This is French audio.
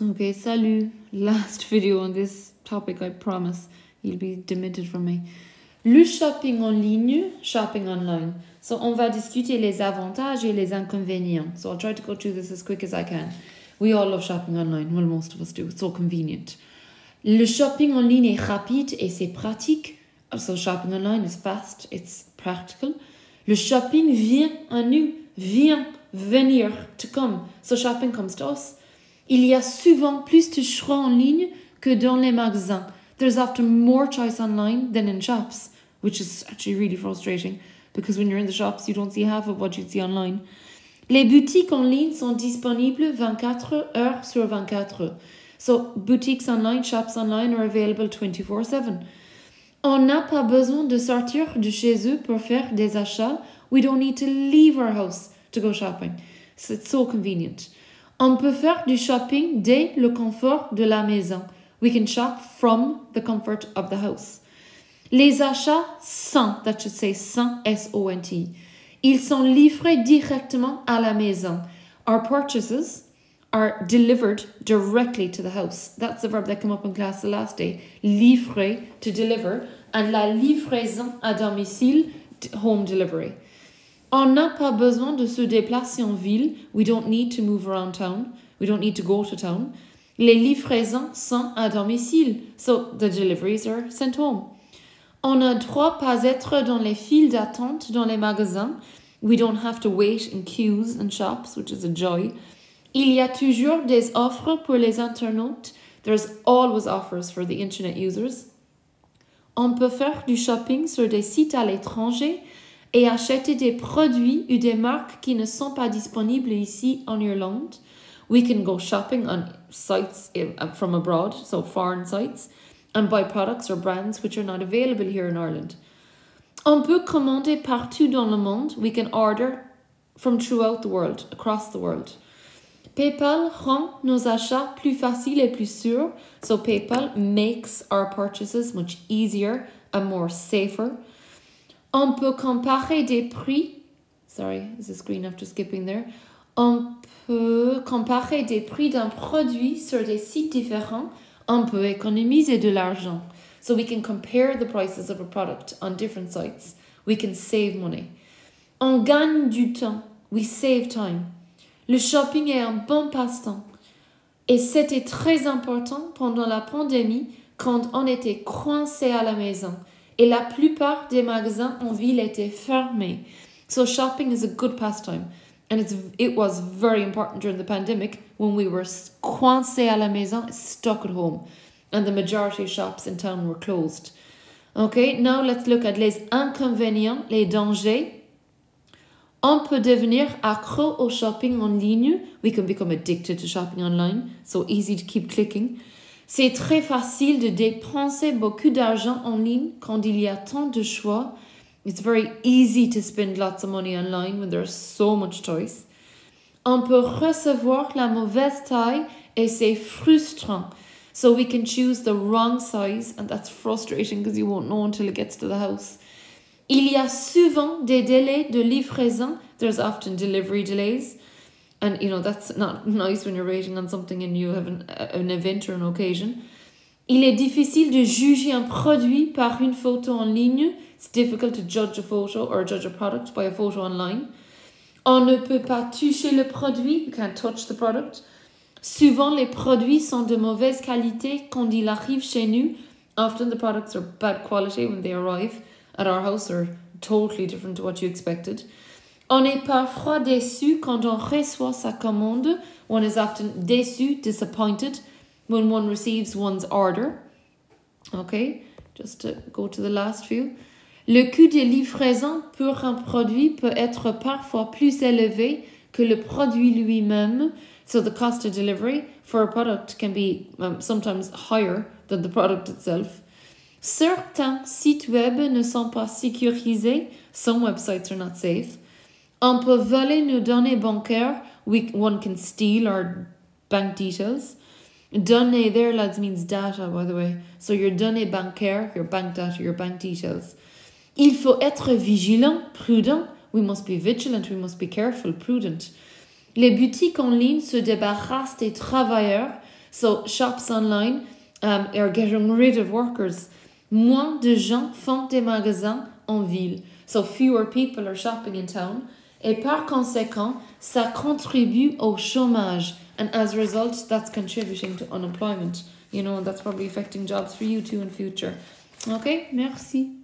Okay, salut. Last video on this topic, I promise. You'll be demented from me. Le shopping en ligne, shopping online. So, on va discuter les avantages et les inconvénients. So, I'll try to go through this as quick as I can. We all love shopping online. Well, most of us do. It's so convenient. Le shopping en ligne est rapide et c'est pratique. So, shopping online is fast, it's practical. Le shopping vient à nous, vient, venir, to come. So, shopping comes to us. Il y a souvent plus de choix en ligne que dans les magasins. There's often more choice online than in shops, which is actually really frustrating because when you're in the shops, you don't see half of what you'd see online. Les boutiques en ligne sont disponibles 24 heures sur 24. So, boutiques online, shops online are available 24/7. On n'a pas besoin de sortir de chez eux pour faire des achats. We don't need to leave our house to go shopping. So, it's so convenient. On peut faire du shopping dès le confort de la maison. We can shop from the comfort of the house. Les achats sont, that should say sont, S-O-N-T. Ils sont livrés directement à la maison. Our purchases are delivered directly to the house. That's the verb that came up in class the last day. Livrer, to deliver, and la livraison à domicile, home delivery. On n'a pas besoin de se déplacer en ville. We don't need to move around town. We don't need to go to town. Les livraisons sont à domicile. So the deliveries are sent home. On ne doit pas être dans les files d'attente dans les magasins. We don't have to wait in queues and shops, which is a joy. Il y a toujours des offres pour les internautes. There's always offers for the internet users. On peut faire du shopping sur des sites à l'étranger et acheter des produits ou des marques qui ne sont pas disponibles ici en Irlande. We can go shopping on sites from abroad, so foreign sites, and buy products or brands which are not available here in Ireland. On peut commander partout dans le monde. We can order from throughout the world, across the world. PayPal rend nos achats plus faciles et plus sûrs. So PayPal makes our purchases much easier and more safer. On peut comparer des prix. Sorry, is the screen after skipping there? On peut comparer des prix d'un produit sur des sites différents. On peut économiser de l'argent. So we can compare the prices of a product on different sites. We can save money. On gagne du temps. We save time. Le shopping est un bon passe-temps. Et c'était très important pendant la pandémie quand on était coincé à la maison. Et la plupart des magasins en ville étaient fermés. So shopping is a good pastime. And it was very important during the pandemic when we were coincé à la maison, stuck at home. And the majority of shops in town were closed. Okay, now let's look at les inconvénients, les dangers. On peut devenir accro au shopping en ligne. We can become addicted to shopping online. So easy to keep clicking. C'est très facile de dépenser beaucoup d'argent en ligne quand il y a tant de choix. It's very easy to spend lots of money online when there's so much choice. On peut recevoir la mauvaise taille et c'est frustrant. So we can choose the wrong size and that's frustrating because you won't know until it gets to the house. Il y a souvent des délais de livraison. There's often delivery delays. And, you know, that's not nice when you're waiting on something and you have an event or an occasion. Il est difficile de juger un produit par une photo en ligne. It's difficult to judge a photo or judge a product by a photo online. On ne peut pas toucher le produit. You can't touch the product. Souvent, les produits sont de mauvaise qualité quand ils arrivent chez nous. Often the products are bad quality when they arrive at our house or totally different to what you expected. On est parfois déçu quand on reçoit sa commande. One is often déçu, disappointed, when one receives one's order. Okay, just to go to the last few. Le coût de livraison pour un produit peut être parfois plus élevé que le produit lui-même. So the cost of delivery for a product can be sometimes higher than the product itself. Certains sites web ne sont pas sécurisés. Some websites are not safe. On peut voler nos données bancaires. One can steal our bank details. Données there, lads, means data, by the way. So your données bancaires, your bank data, your bank details. Il faut être vigilant, prudent. We must be vigilant, we must be careful, prudent. Les boutiques en ligne se débarrassent des travailleurs So shops online are getting rid of workers. Moins de gens font des magasins en ville. So fewer people are shopping in town. Et par conséquent, ça contribue au chômage. And as a result, that's contributing to unemployment. You know, that's probably affecting jobs for you too in future. Okay, merci.